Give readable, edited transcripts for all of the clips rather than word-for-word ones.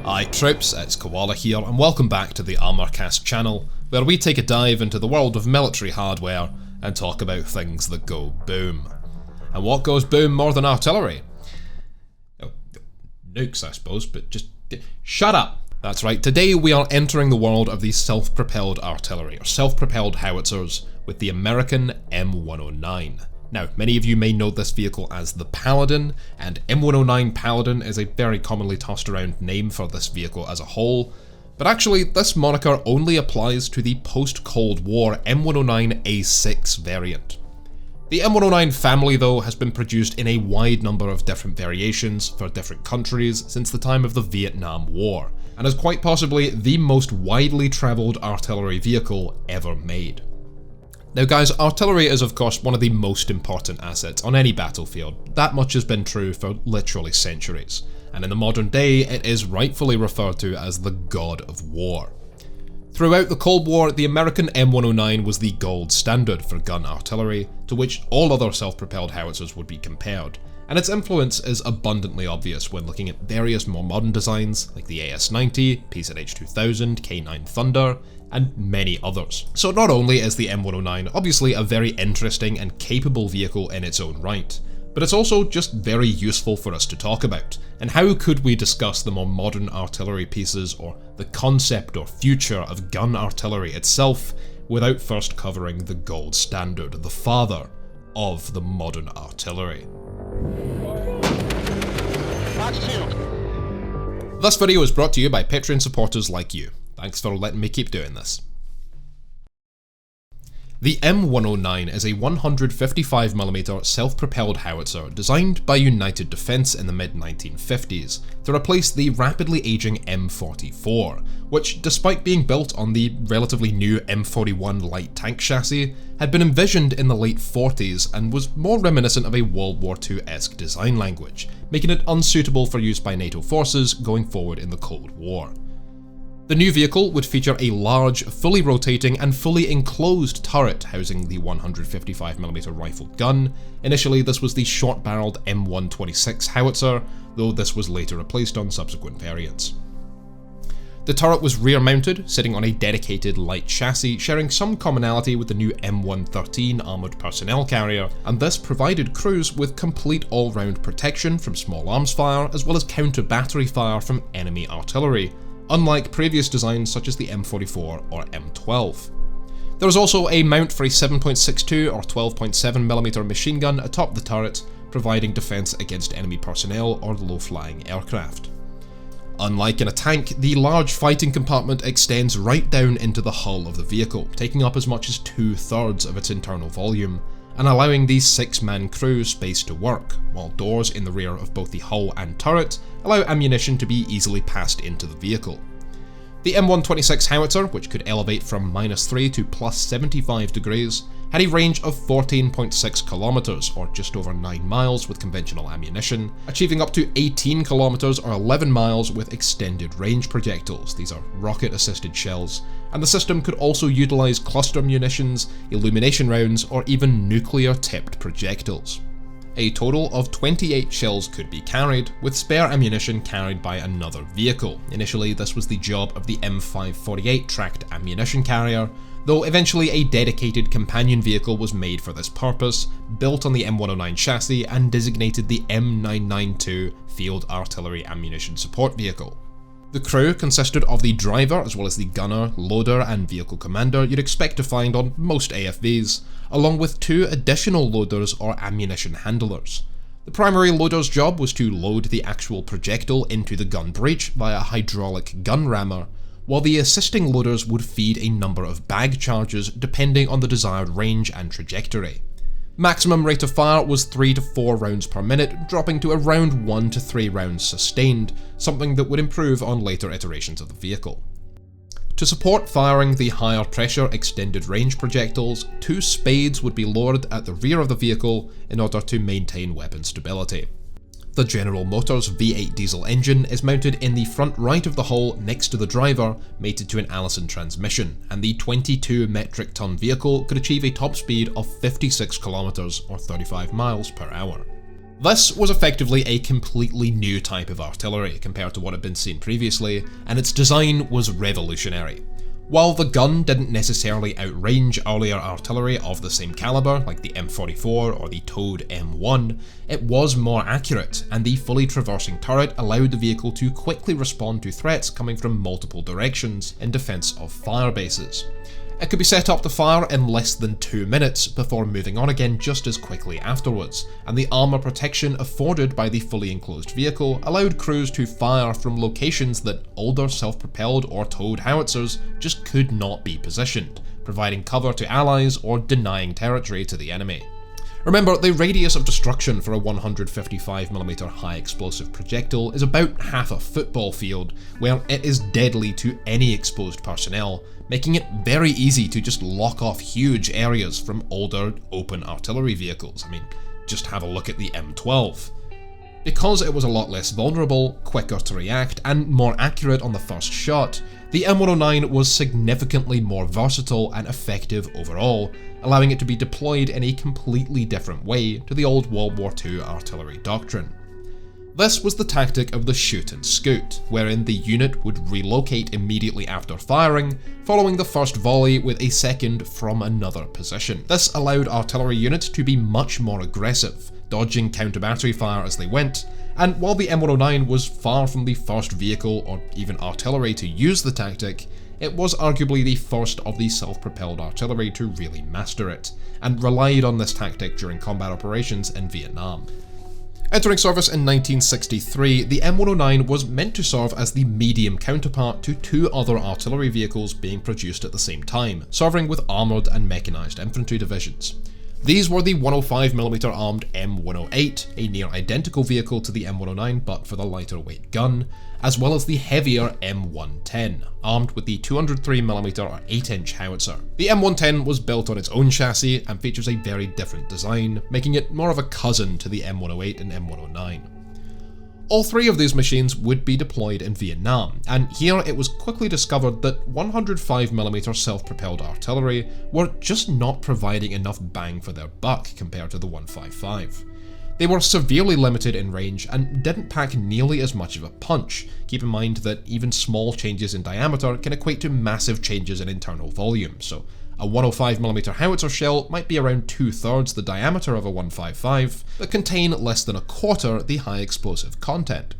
Hi troops, it's Koala here and welcome back to the Armorcast channel, where we take a dive into the world of military hardware and talk about things that go boom. And what goes boom more than artillery? Oh, nukes I suppose, but just shut up! That's right, today we are entering the world of the self-propelled artillery, or self-propelled howitzers, with the American M109. Now, many of you may know this vehicle as the Paladin, and M109 Paladin is a very commonly tossed around name for this vehicle as a whole, but actually this moniker only applies to the post-Cold War M109 A6 variant. The M109 family though has been produced in a wide number of different variations for different countries since the time of the Vietnam War, and is quite possibly the most widely travelled artillery vehicle ever made. Now guys, artillery is of course one of the most important assets on any battlefield. That much has been true for literally centuries, and in the modern day it is rightfully referred to as the god of war. Throughout the Cold War, the American M109 was the gold standard for gun artillery, to which all other self-propelled howitzers would be compared, and its influence is abundantly obvious when looking at various more modern designs like the AS-90, PZH-2000, K9 Thunder, and many others. So not only is the M109 obviously a very interesting and capable vehicle in its own right, but it's also just very useful for us to talk about. And how could we discuss the more modern artillery pieces or the concept or future of gun artillery itself without first covering the gold standard, the father of the modern artillery? This video is brought to you by Patreon supporters like you. Thanks for letting me keep doing this. The M109 is a 155mm self-propelled howitzer designed by United Defence in the mid-1950s to replace the rapidly aging M44, which, despite being built on the relatively new M41 light tank chassis, had been envisioned in the late 40s and was more reminiscent of a World War II-esque design language, making it unsuitable for use by NATO forces going forward in the Cold War. The new vehicle would feature a large, fully rotating and fully enclosed turret housing the 155mm rifled gun. Initially this was the short-barreled M126 howitzer, though this was later replaced on subsequent variants. The turret was rear-mounted, sitting on a dedicated light chassis, sharing some commonality with the new M113 armoured personnel carrier, and this provided crews with complete all-round protection from small arms fire as well as counter-battery fire from enemy artillery, unlike previous designs such as the M44 or M12. There was also a mount for a 7.62 or 12.7mm machine gun atop the turret, providing defence against enemy personnel or low-flying aircraft. Unlike in a tank, the large fighting compartment extends right down into the hull of the vehicle, taking up as much as 2/3 of its internal volume, and allowing the 6-man crew space to work, while doors in the rear of both the hull and turret allow ammunition to be easily passed into the vehicle. The M126 howitzer, which could elevate from -3 to +75 degrees, had a range of 14.6 kilometers, or just over 9 miles with conventional ammunition, achieving up to 18 kilometers or 11 miles with extended range projectiles. These are rocket-assisted shells, and the system could also utilize cluster munitions, illumination rounds, or even nuclear-tipped projectiles. A total of 28 shells could be carried, with spare ammunition carried by another vehicle. Initially, this was the job of the M548 tracked ammunition carrier, though eventually a dedicated companion vehicle was made for this purpose, built on the M109 chassis and designated the M992 Field Artillery Ammunition Support Vehicle. The crew consisted of the driver as well as the gunner, loader and vehicle commander you'd expect to find on most AFVs, along with 2 additional loaders or ammunition handlers. The primary loader's job was to load the actual projectile into the gun breech via a hydraulic gun rammer, while the assisting loaders would feed a number of bag charges depending on the desired range and trajectory. Maximum rate of fire was 3 to 4 rounds per minute, dropping to around 1 to 3 rounds sustained, something that would improve on later iterations of the vehicle. To support firing the higher pressure extended range projectiles, 2 spades would be lowered at the rear of the vehicle in order to maintain weapon stability. The General Motors V8 diesel engine is mounted in the front right of the hull next to the driver, mated to an Allison transmission, and the 22 metric ton vehicle could achieve a top speed of 56 km or 35 miles per hour. This was effectively a completely new type of artillery compared to what had been seen previously, and its design was revolutionary. While the gun didn't necessarily outrange earlier artillery of the same caliber, like the M44 or the towed M1, it was more accurate, and the fully traversing turret allowed the vehicle to quickly respond to threats coming from multiple directions in defence of fire bases. It could be set up to fire in less than 2 minutes before moving on again just as quickly afterwards, and the armour protection afforded by the fully enclosed vehicle allowed crews to fire from locations that older self-propelled or towed howitzers just could not be positioned, providing cover to allies or denying territory to the enemy. Remember, the radius of destruction for a 155mm high explosive projectile is about half a football field, where it is deadly to any exposed personnel, making it very easy to just lock off huge areas from older open artillery vehicles. I mean, just have a look at the M12. Because it was a lot less vulnerable, quicker to react, and more accurate on the first shot, the M109 was significantly more versatile and effective overall, allowing it to be deployed in a completely different way to the old World War II artillery doctrine. This was the tactic of the shoot and scoot, wherein the unit would relocate immediately after firing, following the first volley with a second from another position. This allowed artillery units to be much more aggressive, dodging counter-battery fire as they went, and while the M109 was far from the first vehicle or even artillery to use the tactic, it was arguably the first of the self-propelled artillery to really master it, and relied on this tactic during combat operations in Vietnam. Entering service in 1963, the M109 was meant to serve as the medium counterpart to 2 other artillery vehicles being produced at the same time, serving with armoured and mechanised infantry divisions. These were the 105mm armed M108, a near identical vehicle to the M109 but for the lighter weight gun, as well as the heavier M110, armed with the 203mm or 8-inch howitzer. The M110 was built on its own chassis and features a very different design, making it more of a cousin to the M108 and M109. All 3 of these machines would be deployed in Vietnam, and here it was quickly discovered that 105mm self-propelled artillery were just not providing enough bang for their buck compared to the 155. They were severely limited in range and didn't pack nearly as much of a punch. Keep in mind that even small changes in diameter can equate to massive changes in internal volume, so a 105mm howitzer shell might be around 2/3 the diameter of a 155, but contain less than a quarter the high explosive content.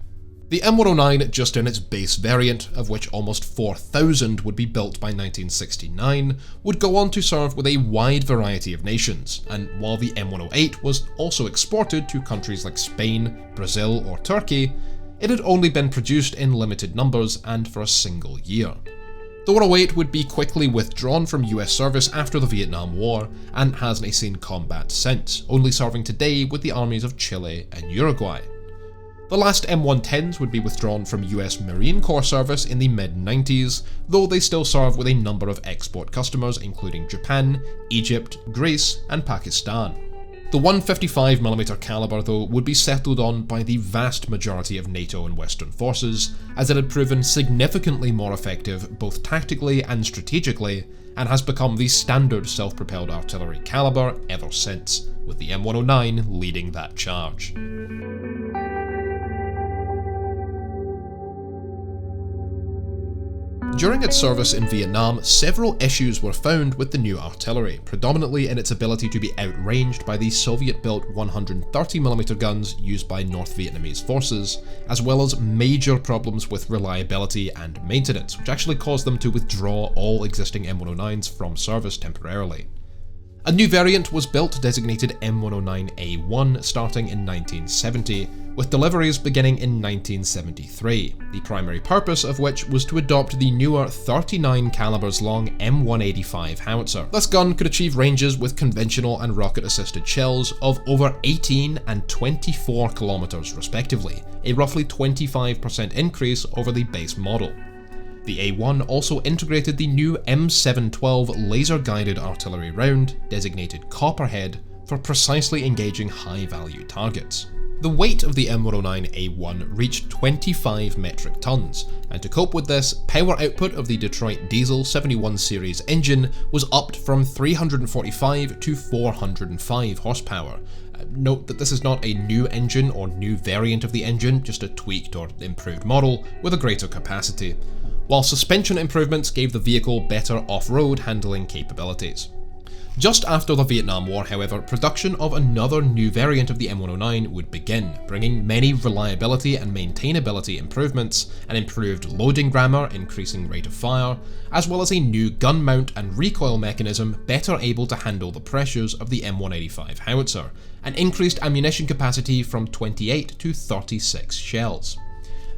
The M109, just in its base variant, of which almost 4,000 would be built by 1969, would go on to serve with a wide variety of nations, and while the M108 was also exported to countries like Spain, Brazil or Turkey, it had only been produced in limited numbers and for a single year. The 108 would be quickly withdrawn from US service after the Vietnam War, and hasn't seen combat since, only serving today with the armies of Chile and Uruguay. The last M110s would be withdrawn from US Marine Corps service in the mid-90s, though they still serve with a number of export customers including Japan, Egypt, Greece and Pakistan. The 155mm caliber though would be settled on by the vast majority of NATO and Western forces, as it had proven significantly more effective both tactically and strategically, and has become the standard self-propelled artillery caliber ever since, with the M109 leading that charge. During its service in Vietnam, several issues were found with the new artillery, predominantly in its ability to be outranged by the Soviet-built 130mm guns used by North Vietnamese forces, as well as major problems with reliability and maintenance, which actually caused them to withdraw all existing M109s from service temporarily. A new variant was built designated M109A1 starting in 1970, with deliveries beginning in 1973, the primary purpose of which was to adopt the newer 39 calibers long M185 howitzer. This gun could achieve ranges with conventional and rocket-assisted shells of over 18 and 24 kilometers respectively, a roughly 25% increase over the base model. The A1 also integrated the new M712 laser-guided artillery round, designated Copperhead, for precisely engaging high-value targets. The weight of the M109A1 reached 25 metric tons, and to cope with this, power output of the Detroit Diesel 71 series engine was upped from 345 to 405 horsepower, Note that this is not a new engine or new variant of the engine, just a tweaked or improved model with a greater capacity, while suspension improvements gave the vehicle better off-road handling capabilities. Just after the Vietnam War, however, production of another new variant of the M109 would begin, bringing many reliability and maintainability improvements, an improved loading grammar, increasing rate of fire, as well as a new gun mount and recoil mechanism better able to handle the pressures of the M185 howitzer, and increased ammunition capacity from 28 to 36 shells.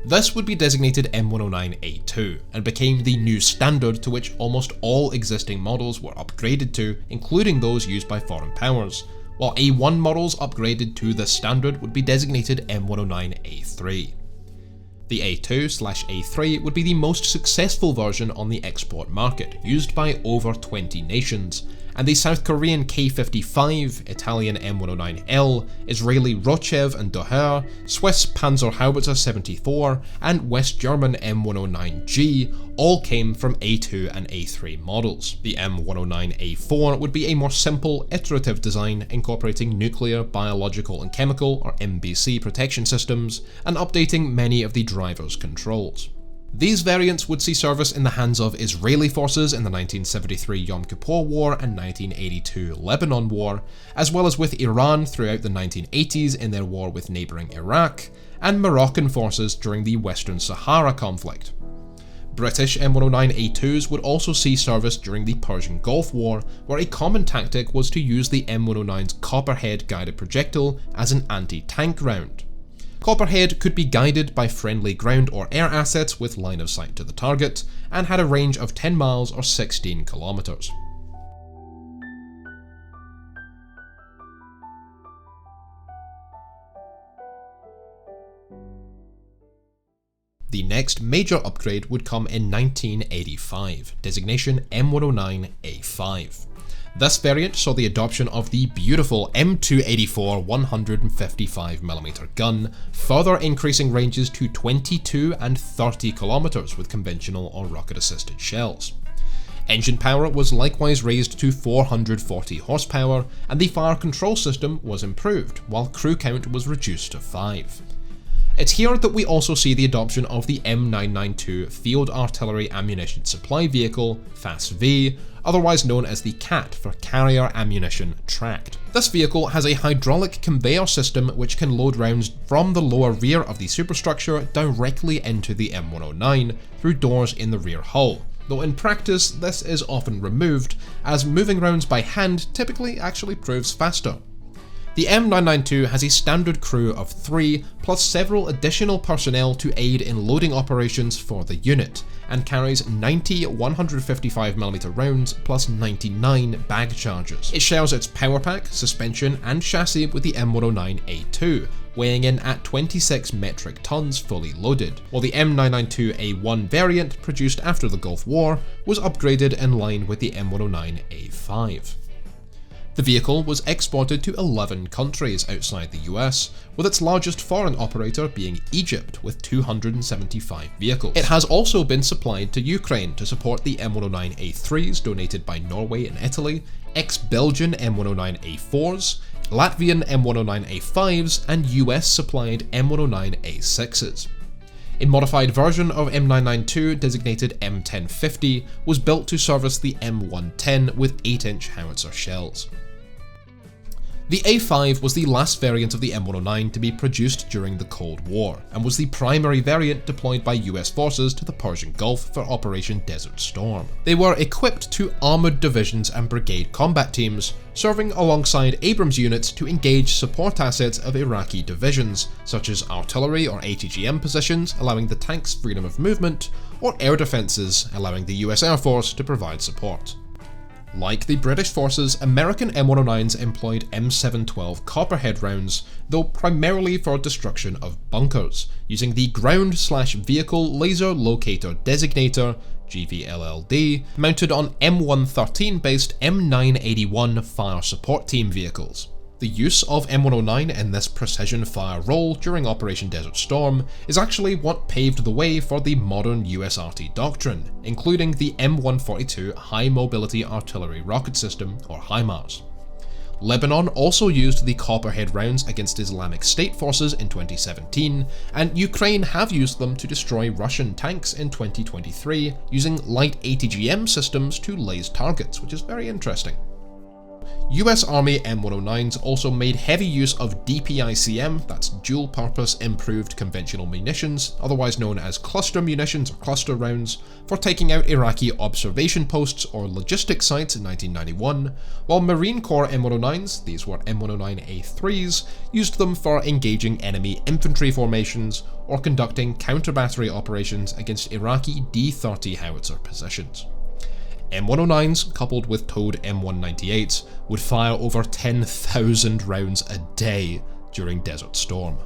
This would be designated M109A2 and became the new standard to which almost all existing models were upgraded to, including those used by foreign powers, while A1 models upgraded to this standard would be designated M109A3. The A2/A3 would be the most successful version on the export market, used by over 20 nations, and the South Korean K-55, Italian M109L, Israeli Rochev and Doher, Swiss Panzer Howitzer 74, and West German M109G all came from A2 and A3 models. The M109A4 would be a more simple, iterative design incorporating nuclear, biological and chemical or MBC protection systems and updating many of the driver's controls. These variants would see service in the hands of Israeli forces in the 1973 Yom Kippur War and 1982 Lebanon War, as well as with Iran throughout the 1980s in their war with neighbouring Iraq, and Moroccan forces during the Western Sahara conflict. British M109A2s would also see service during the Persian Gulf War, where a common tactic was to use the M109's Copperhead guided projectile as an anti-tank round. Copperhead could be guided by friendly ground or air assets with line of sight to the target, and had a range of 10 miles or 16 kilometers. The next major upgrade would come in 1985, designation M109A5. This variant saw the adoption of the beautiful M284 155mm gun, further increasing ranges to 22 and 30 kilometers with conventional or rocket-assisted shells. Engine power was likewise raised to 440 horsepower, and the fire control system was improved, while crew count was reduced to 5. It's here that we also see the adoption of the M992 Field Artillery Ammunition Supply Vehicle, FASV, otherwise known as the CAT for Carrier Ammunition Tracked. This vehicle has a hydraulic conveyor system which can load rounds from the lower rear of the superstructure directly into the M109 through doors in the rear hull, though in practice this is often removed, as moving rounds by hand typically actually proves faster. The M992 has a standard crew of 3, plus several additional personnel to aid in loading operations for the unit, and carries 90 155mm rounds plus 99 bag charges. It shares its power pack, suspension and chassis with the M109A2, weighing in at 26 metric tons fully loaded, while the M992A1 variant, produced after the Gulf War, was upgraded in line with the M109A5. The vehicle was exported to 11 countries outside the US, with its largest foreign operator being Egypt with 275 vehicles. It has also been supplied to Ukraine to support the M109A3s donated by Norway and Italy, ex-Belgian M109A4s, Latvian M109A5s, and US supplied M109A6s. A modified version of M992, designated M1050, was built to service the M110 with 8-inch howitzer shells. The A5 was the last variant of the M109 to be produced during the Cold War, and was the primary variant deployed by US forces to the Persian Gulf for Operation Desert Storm. They were equipped to armoured divisions and brigade combat teams, serving alongside Abrams units to engage support assets of Iraqi divisions, such as artillery or ATGM positions allowing the tanks freedom of movement, or air defences allowing the US Air Force to provide support. Like the British forces, American M109s employed M712 Copperhead rounds, though primarily for destruction of bunkers, using the Ground/Vehicle Laser Locator Designator, GVLLD, mounted on M113 based M981 Fire Support Team vehicles. The use of M109 in this precision fire role during Operation Desert Storm is actually what paved the way for the modern USRT doctrine, including the M142 High Mobility Artillery Rocket System, or HIMARS. Lebanon also used the Copperhead rounds against Islamic State forces in 2017, and Ukraine have used them to destroy Russian tanks in 2023 using light ATGM systems to laze targets, which is very interesting. US Army M109s also made heavy use of DPICM, that's Dual Purpose Improved Conventional Munitions, otherwise known as cluster munitions or cluster rounds, for taking out Iraqi observation posts or logistic sites in 1991, while Marine Corps M109s, these were M109A3s, used them for engaging enemy infantry formations or conducting counter-battery operations against Iraqi D-30 howitzer positions. M109s, coupled with towed M198s, would fire over 10,000 rounds a day during Desert Storm.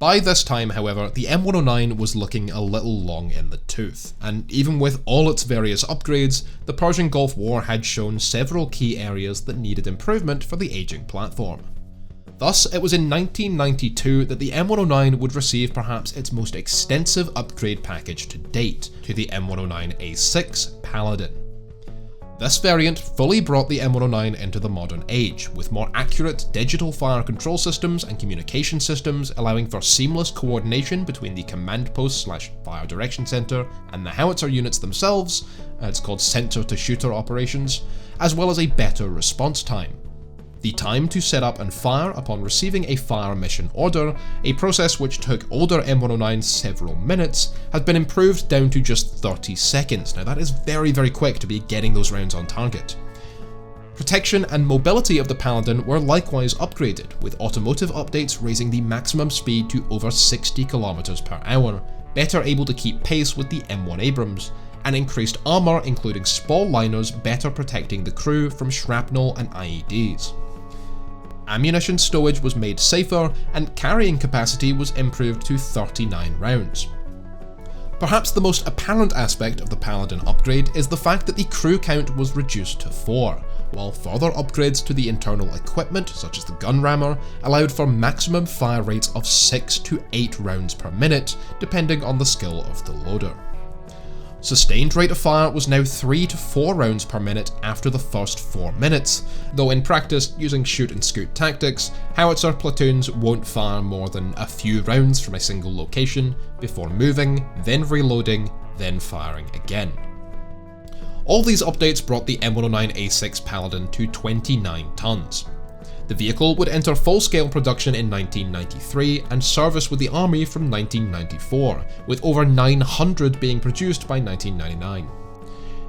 By this time, however, the M109 was looking a little long in the tooth, and even with all its various upgrades, the Persian Gulf War had shown several key areas that needed improvement for the aging platform. Thus, it was in 1992 that the M109 would receive perhaps its most extensive upgrade package to date, to the M109A6 Paladin. This variant fully brought the M109 into the modern age, with more accurate digital fire control systems and communication systems allowing for seamless coordination between the command post / fire direction center and the howitzer units themselves, it's called center to shooter operations, as well as a better response time. The time to set up and fire upon receiving a fire mission order, a process which took older M109s several minutes, has been improved down to just 30 seconds. Now that is very quick to be getting those rounds on target. Protection and mobility of the Paladin were likewise upgraded, with automotive updates raising the maximum speed to over 60 km per hour, better able to keep pace with the M1 Abrams, and increased armour including spall liners better protecting the crew from shrapnel and IEDs. Ammunition stowage was made safer, and carrying capacity was improved to 39 rounds. Perhaps the most apparent aspect of the Paladin upgrade is the fact that the crew count was reduced to 4, while further upgrades to the internal equipment, such as the gun rammer, allowed for maximum fire rates of 6 to 8 rounds per minute, depending on the skill of the loader. Sustained rate of fire was now 3 to 4 rounds per minute after the first 4 minutes, though in practice, using shoot and scoot tactics, howitzer platoons won't fire more than a few rounds from a single location before moving, then reloading, then firing again. All these updates brought the M109A6 Paladin to 29 tons. The vehicle would enter full-scale production in 1993 and service with the Army from 1994, with over 900 being produced by 1999.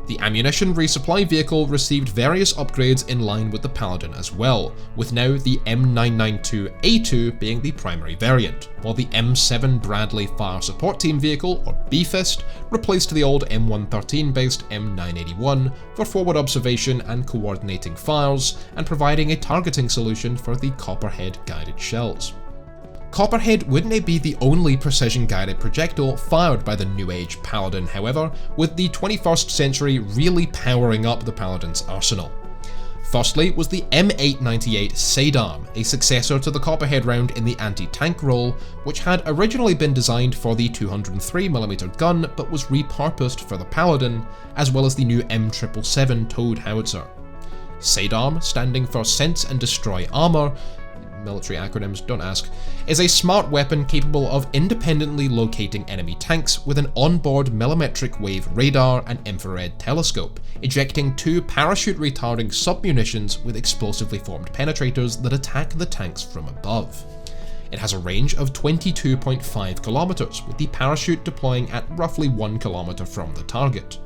The ammunition resupply vehicle received various upgrades in line with the Paladin as well, with now the M992A2 being the primary variant, while the M7 Bradley Fire Support Team vehicle, or BFIST, replaced the old M113 based M981 for forward observation and coordinating fires, and providing a targeting solution for the Copperhead guided shells. Copperhead wouldn't be the only precision-guided projectile fired by the New Age Paladin, however, with the 21st century really powering up the Paladin's arsenal. Firstly was the M898 Sadarm, a successor to the Copperhead round in the anti-tank role, which had originally been designed for the 203mm gun but was repurposed for the Paladin, as well as the new M777 towed howitzer. Sadarm, standing for Sense and Destroy Armour, military acronyms, don't ask, is a smart weapon capable of independently locating enemy tanks with an onboard millimetric wave radar and infrared telescope, ejecting 2 parachute-retarding submunitions with explosively formed penetrators that attack the tanks from above. It has a range of 22.5 kilometers, with the parachute deploying at roughly 1 kilometer from the target.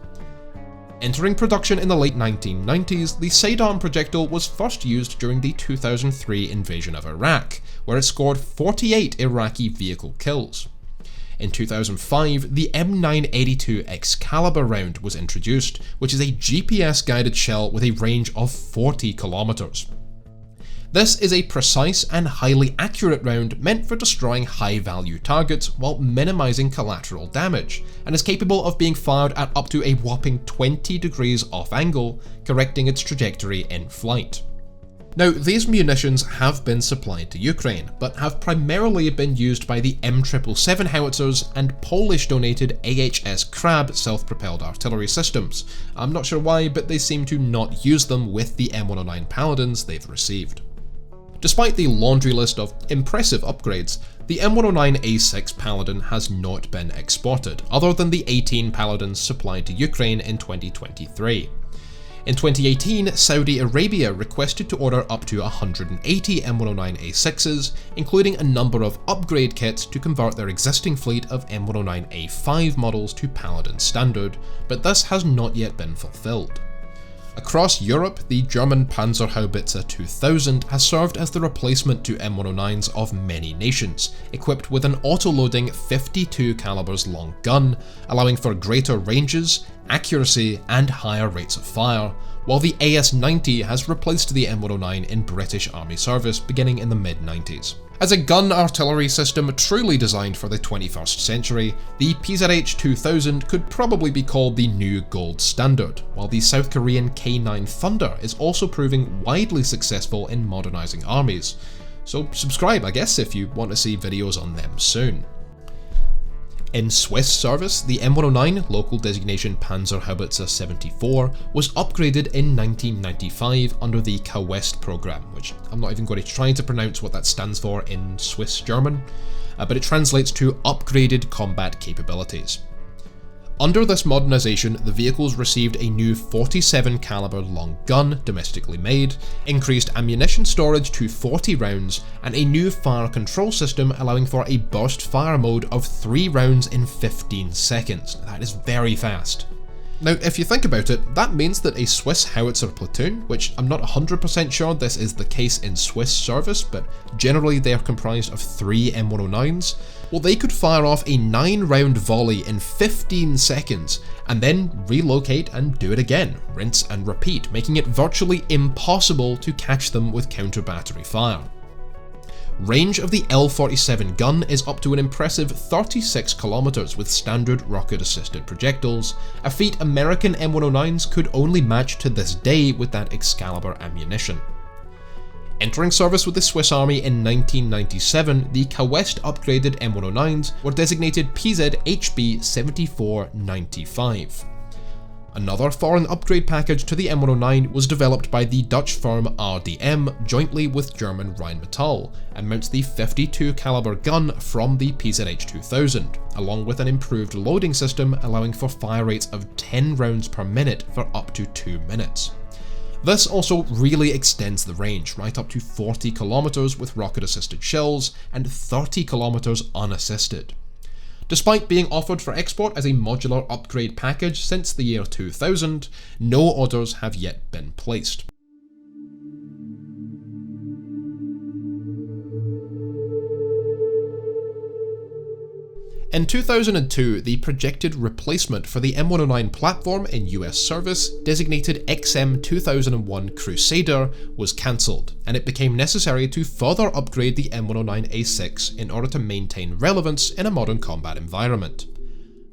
Entering production in the late 1990s, the Sadarm projectile was first used during the 2003 invasion of Iraq, where it scored 48 Iraqi vehicle kills. In 2005, the M982 Excalibur round was introduced, which is a GPS-guided shell with a range of 40 kilometers. This is a precise and highly accurate round meant for destroying high-value targets while minimizing collateral damage, and is capable of being fired at up to a whopping 20 degrees off angle, correcting its trajectory in flight. Now, these munitions have been supplied to Ukraine, but have primarily been used by the M777 howitzers and Polish-donated AHS Krab self-propelled artillery systems. I'm not sure why, but they seem to not use them with the M109 Paladins they've received. Despite the laundry list of impressive upgrades, the M109A6 Paladin has not been exported, other than the 18 Paladins supplied to Ukraine in 2023. In 2018, Saudi Arabia requested to order up to 180 M109A6s, including a number of upgrade kits to convert their existing fleet of M109A5 models to Paladin standard, but this has not yet been fulfilled. Across Europe, the German Panzerhaubitze 2000 has served as the replacement to M109s of many nations, equipped with an auto-loading 52 calibers long gun, allowing for greater ranges, accuracy, and higher rates of fire, while the AS-90 has replaced the M109 in British Army service beginning in the mid-90s. As a gun artillery system truly designed for the 21st century, the PZH 2000 could probably be called the new gold standard, while the South Korean K9 Thunder is also proving widely successful in modernising armies. So subscribe, I guess, if you want to see videos on them soon. In Swiss service, the M109, local designation Panzerhaubitze 74, was upgraded in 1995 under the K-West program, which I'm not even going to try to pronounce what that stands for in Swiss German, but it translates to upgraded combat capabilities. Under this modernisation, the vehicles received a new 47 caliber long gun, domestically made, increased ammunition storage to 40 rounds, and a new fire control system allowing for a burst fire mode of 3 rounds in 15 seconds. That is very fast. Now, if you think about it, that means that a Swiss howitzer platoon, which I'm not 100% sure this is the case in Swiss service, but generally they are comprised of 3 M109s, well, they could fire off a 9-round volley in 15 seconds, and then relocate and do it again, rinse and repeat, making it virtually impossible to catch them with counter-battery fire. Range of the L47 gun is up to an impressive 36 kilometers with standard rocket-assisted projectiles, a feat American M109s could only match to this day with that Excalibur ammunition. Entering service with the Swiss Army in 1997, the K-West upgraded M109s were designated PZ-HB 7495. Another foreign upgrade package to the M109 was developed by the Dutch firm RDM jointly with German Rheinmetall, and mounts the 52 caliber gun from the PZH 2000, along with an improved loading system allowing for fire rates of 10 rounds per minute for up to 2 minutes. This also really extends the range, right up to 40 kilometers with rocket-assisted shells and 30 kilometers unassisted. Despite being offered for export as a modular upgrade package since the year 2000, no orders have yet been placed. In 2002, the projected replacement for the M109 platform in US service, designated XM2001 Crusader, was cancelled, and it became necessary to further upgrade the M109A6 in order to maintain relevance in a modern combat environment.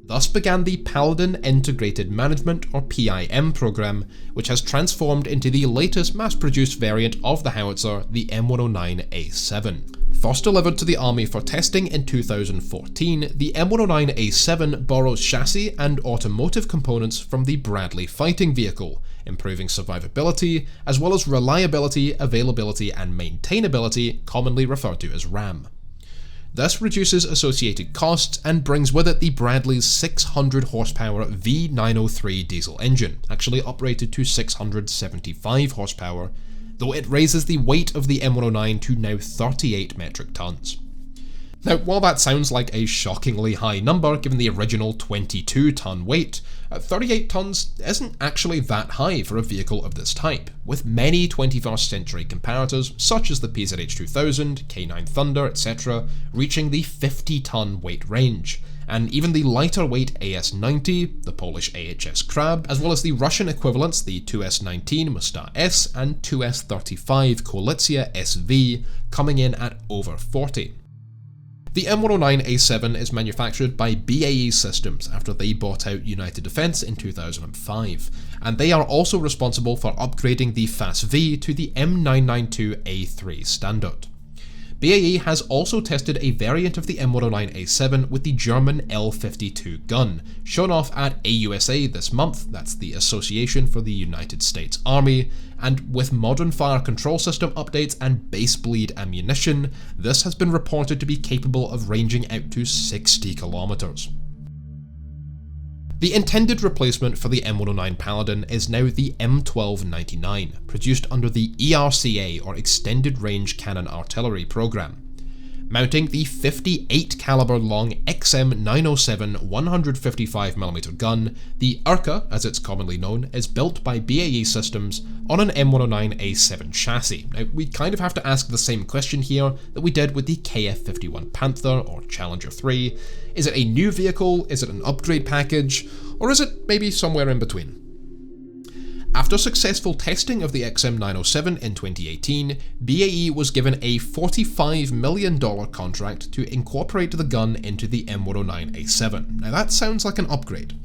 Thus began the Paladin Integrated Management or PIM program, which has transformed into the latest mass-produced variant of the howitzer, the M109A7. First delivered to the Army for testing in 2014, the M109A7 borrows chassis and automotive components from the Bradley fighting vehicle, improving survivability, as well as reliability, availability, and maintainability, commonly referred to as RAM. This reduces associated costs and brings with it the Bradley's 600 horsepower V903 diesel engine, actually uprated to 675 horsepower, though it raises the weight of the M109 to now 38 metric tons. Now, while that sounds like a shockingly high number given the original 22-ton weight, 38 tons isn't actually that high for a vehicle of this type, with many 21st century comparators such as the PZH 2000, K9 Thunder, etc. reaching the 50-ton weight range, and even the lighter weight AS-90, the Polish AHS Krab, as well as the Russian equivalents the 2S-19 Mustar S and 2S-35 Koalicja SV, coming in at over 40. The M109A7 is manufactured by BAE Systems after they bought out United Defence in 2005, and they are also responsible for upgrading the FAS-V to the M992A3 standard. BAE has also tested a variant of the M109A7 with the German L52 gun, shown off at AUSA this month, that's the Association for the United States Army, and with modern fire control system updates and base bleed ammunition, this has been reported to be capable of ranging out to 60 kilometers. The intended replacement for the M109 Paladin is now the M1299, produced under the ERCA or Extended Range Cannon Artillery program. Mounting the 58 caliber long XM907 155mm gun, the Urca, as it's commonly known, is built by BAE Systems on an M109A7 chassis. Now, we kind of have to ask the same question here that we did with the KF-51 Panther or Challenger 3. Is it a new vehicle, is it an upgrade package, or is it maybe somewhere in between? After successful testing of the XM907 in 2018, BAE was given a $45 million contract to incorporate the gun into the M109A7. Now that sounds like an upgrade.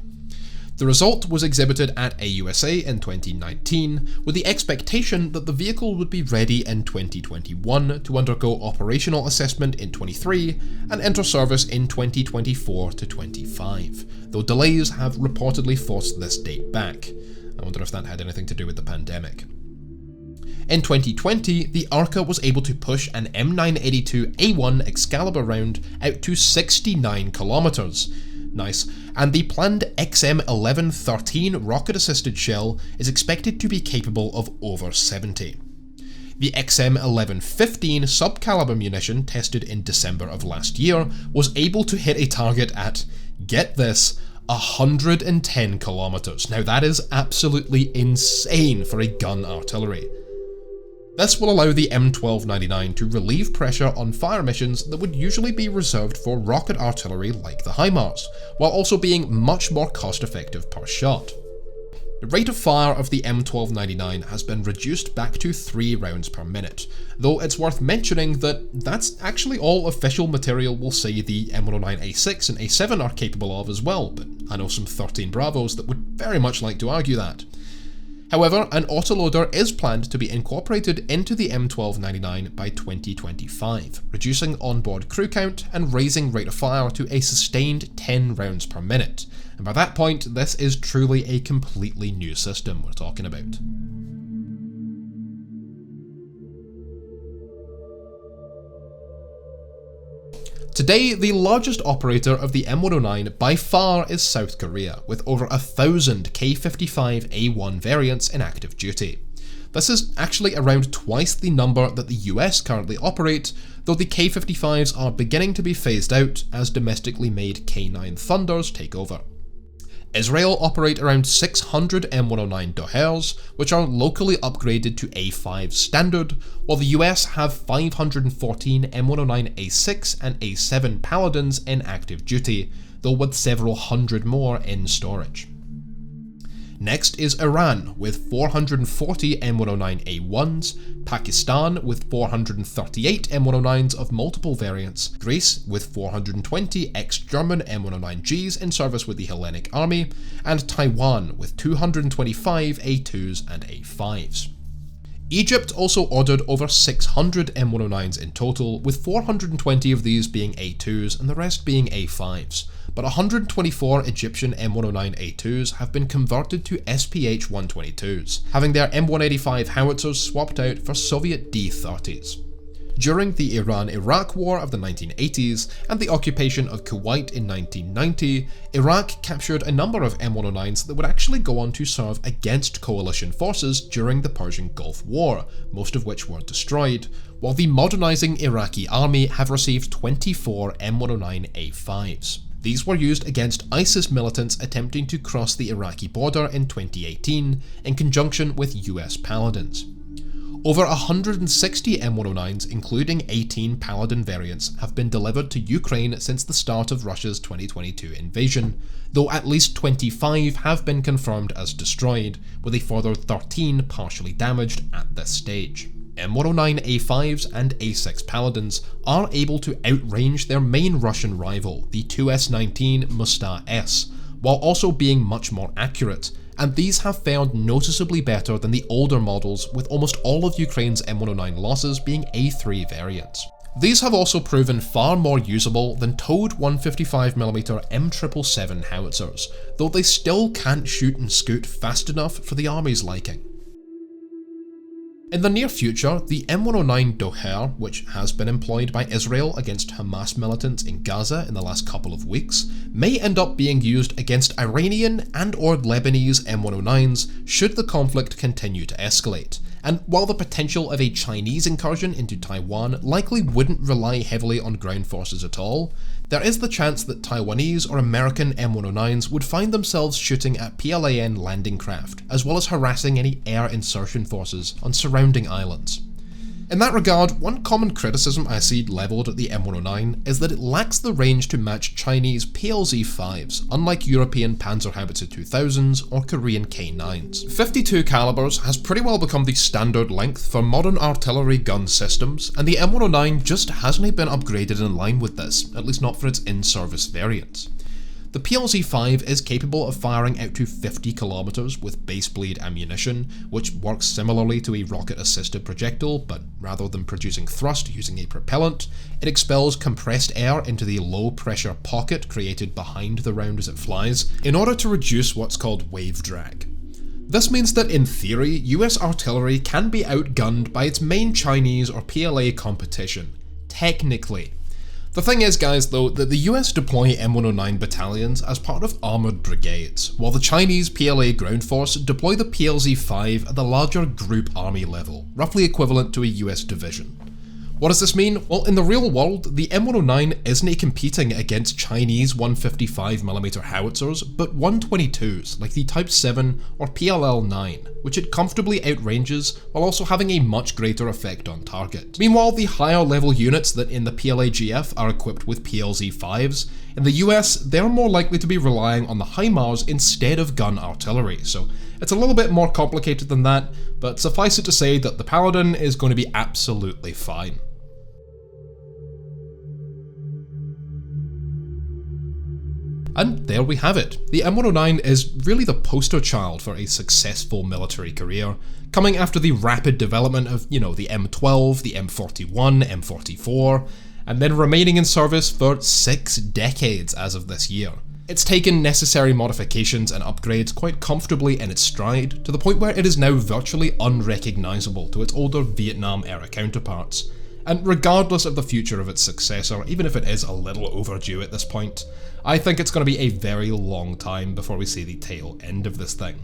The result was exhibited at AUSA in 2019, with the expectation that the vehicle would be ready in 2021 to undergo operational assessment in 23 and enter service in 2024 to 25, though delays have reportedly forced this date back. I wonder if that had anything to do with the pandemic. In 2020, the Urca was able to push an M982A1 Excalibur round out to 69 kilometers. Nice. And the planned XM1113 rocket-assisted shell is expected to be capable of over 70. The XM1115 sub-caliber munition tested in December of last year was able to hit a target at, get this, 110 kilometers. Now that is absolutely insane for a gun artillery. This will allow the M1299 to relieve pressure on fire missions that would usually be reserved for rocket artillery like the HIMARS, while also being much more cost-effective per shot. The rate of fire of the M1299 has been reduced back to 3 rounds per minute, though it's worth mentioning that that's actually all official material will say the M109A6 and A7 are capable of as well, but I know some 13 Bravos that would very much like to argue that. However, an autoloader is planned to be incorporated into the M1299 by 2025, reducing onboard crew count and raising rate of fire to a sustained 10 rounds per minute, and by that point this is truly a completely new system we're talking about. Today, the largest operator of the M109 by far is South Korea, with over 1,000 K55A1 variants in active duty. This is actually around twice the number that the US currently operate, though the K55s are beginning to be phased out as domestically made K9 Thunders take over. Israel operate around 600 M109 Dohers, which are locally upgraded to A5 standard, while the US have 514 M109 A6 and A7 Paladins in active duty, though with several hundred more in storage. Next is Iran with 440 M109A1s, Pakistan with 438 M109s of multiple variants, Greece with 420 ex-German M109Gs in service with the Hellenic Army, and Taiwan with 225 A2s and A5s. Egypt also ordered over 600 M109s in total, with 420 of these being A2s and the rest being A5s, but 124 Egyptian M109A2s have been converted to SPH-122s, having their M185 howitzers swapped out for Soviet D-30s. During the Iran-Iraq War of the 1980s and the occupation of Kuwait in 1990, Iraq captured a number of M109s that would actually go on to serve against coalition forces during the Persian Gulf War, most of which were destroyed, while the modernising Iraqi army have received 24 M109A5s. These were used against ISIS militants attempting to cross the Iraqi border in 2018 in conjunction with US Paladins. Over 160 M109s, including 18 Paladin variants, have been delivered to Ukraine since the start of Russia's 2022 invasion, though at least 25 have been confirmed as destroyed, with a further 13 partially damaged at this stage. M109A5s and A6 Paladins are able to outrange their main Russian rival, the 2S19 Musta S, while also being much more accurate, and these have fared noticeably better than the older models, with almost all of Ukraine's M109 losses being A3 variants. These have also proven far more usable than towed 155mm M777 howitzers, though they still can't shoot and scoot fast enough for the army's liking. In the near future, the M109 Doher, which has been employed by Israel against Hamas militants in Gaza in the last couple of weeks, may end up being used against Iranian and/or Lebanese M109s should the conflict continue to escalate. And while the potential of a Chinese incursion into Taiwan likely wouldn't rely heavily on ground forces at all, there is the chance that Taiwanese or American M109s would find themselves shooting at PLAN landing craft, as well as harassing any air insertion forces on surrounding islands. In that regard, one common criticism I see levelled at the M109 is that it lacks the range to match Chinese PLZ-5s, unlike European Panzerhaubitze 2000s or Korean K9s. 52 calibers has pretty well become the standard length for modern artillery gun systems, and the M109 just hasn't been upgraded in line with this, at least not for its in-service variants. The PLZ-5 is capable of firing out to 50 km with base bleed ammunition, which works similarly to a rocket-assisted projectile, but rather than producing thrust using a propellant, it expels compressed air into the low-pressure pocket created behind the round as it flies, in order to reduce what's called wave drag. This means that in theory, US artillery can be outgunned by its main Chinese or PLA competition, technically. The thing is, guys, though, that the US deploy M109 battalions as part of armoured brigades, while the Chinese PLA ground force deploy the PLZ-5 at the larger group army level, roughly equivalent to a US division. What does this mean? Well, in the real world, the M109 isn't competing against Chinese 155mm howitzers, but 122s like the Type 7 or PLL-9, which it comfortably outranges while also having a much greater effect on target. Meanwhile, the higher level units that in the PLAGF are equipped with PLZ-5s, in the US, they're more likely to be relying on the HIMARS instead of gun artillery, so it's a little bit more complicated than that, but suffice it to say that the Paladin is going to be absolutely fine. And there we have it. The M109 is really the poster child for a successful military career, coming after the rapid development of, the M12, the M41, M44, and then remaining in service for 6 decades as of this year. It's taken necessary modifications and upgrades quite comfortably in its stride, to the point where it is now virtually unrecognisable to its older Vietnam-era counterparts. And regardless of the future of its successor, even if it is a little overdue at this point, I think it's going to be a very long time before we see the tail end of this thing.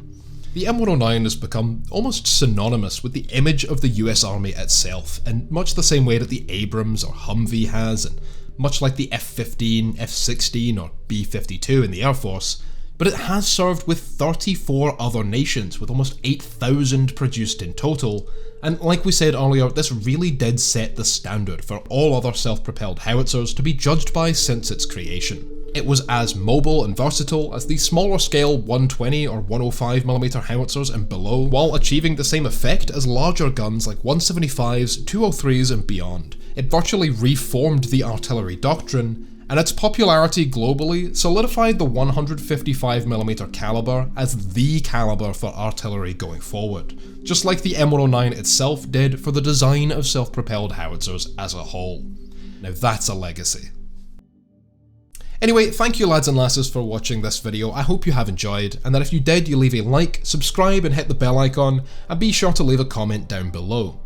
The M109 has become almost synonymous with the image of the US Army itself, in much the same way that the Abrams or Humvee has, and much like the F-15, F-16 or B-52 in the Air Force, but it has served with 34 other nations, with almost 8,000 produced in total, and like we said earlier, this really did set the standard for all other self-propelled howitzers to be judged by since its creation. It was as mobile and versatile as the smaller scale 120 or 105mm howitzers and below, while achieving the same effect as larger guns like 175s, 203s and beyond. It virtually reformed the artillery doctrine, and its popularity globally solidified the 155mm caliber as the caliber for artillery going forward, just like the M109 itself did for the design of self-propelled howitzers as a whole. Now that's a legacy. Anyway, thank you lads and lasses for watching this video. I hope you have enjoyed, and that if you did, you leave a like, subscribe and hit the bell icon, and be sure to leave a comment down below.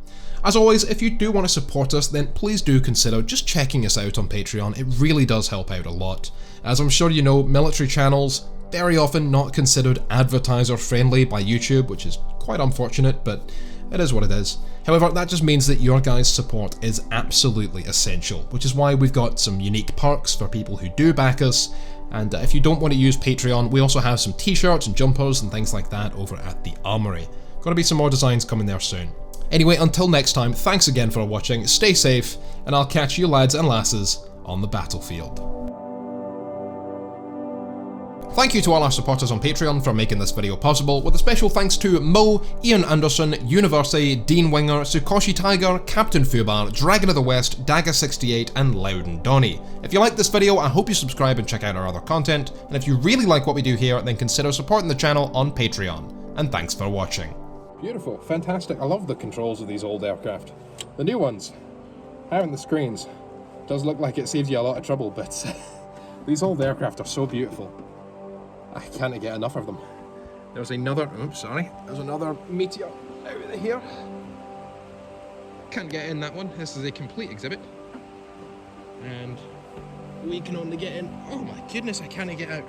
As always, if you do want to support us, then please do consider just checking us out on Patreon. It really does help out a lot. As I'm sure you know, military channels, very often not considered advertiser friendly by YouTube, which is quite unfortunate, but it is what it is. However, that just means that your guys' support is absolutely essential, which is why we've got some unique perks for people who do back us. And if you don't want to use Patreon, we also have some t-shirts and jumpers and things like that over at the Armory. Gonna be some more designs coming there soon. Anyway, until next time, thanks again for watching, stay safe, and I'll catch you lads and lasses on the battlefield. Thank you to all our supporters on Patreon for making this video possible, with a special thanks to Mo, Ian Anderson, Universi, Dean Winger, Sukoshi Tiger, Captain Fubar, Dragon of the West, Dagger68 and Loudon Donny. If you like this video, I hope you subscribe and check out our other content, and if you really like what we do here, then consider supporting the channel on Patreon. And thanks for watching. Beautiful, fantastic. I love the controls of these old aircraft. The new ones, having the screens, does look like it saves you a lot of trouble, but these old aircraft are so beautiful. I can't get enough of them. There's another, oops, sorry. There's another meteor out of here. Can't get in that one. This is a complete exhibit. And we can only get in, oh my goodness, I can't get out.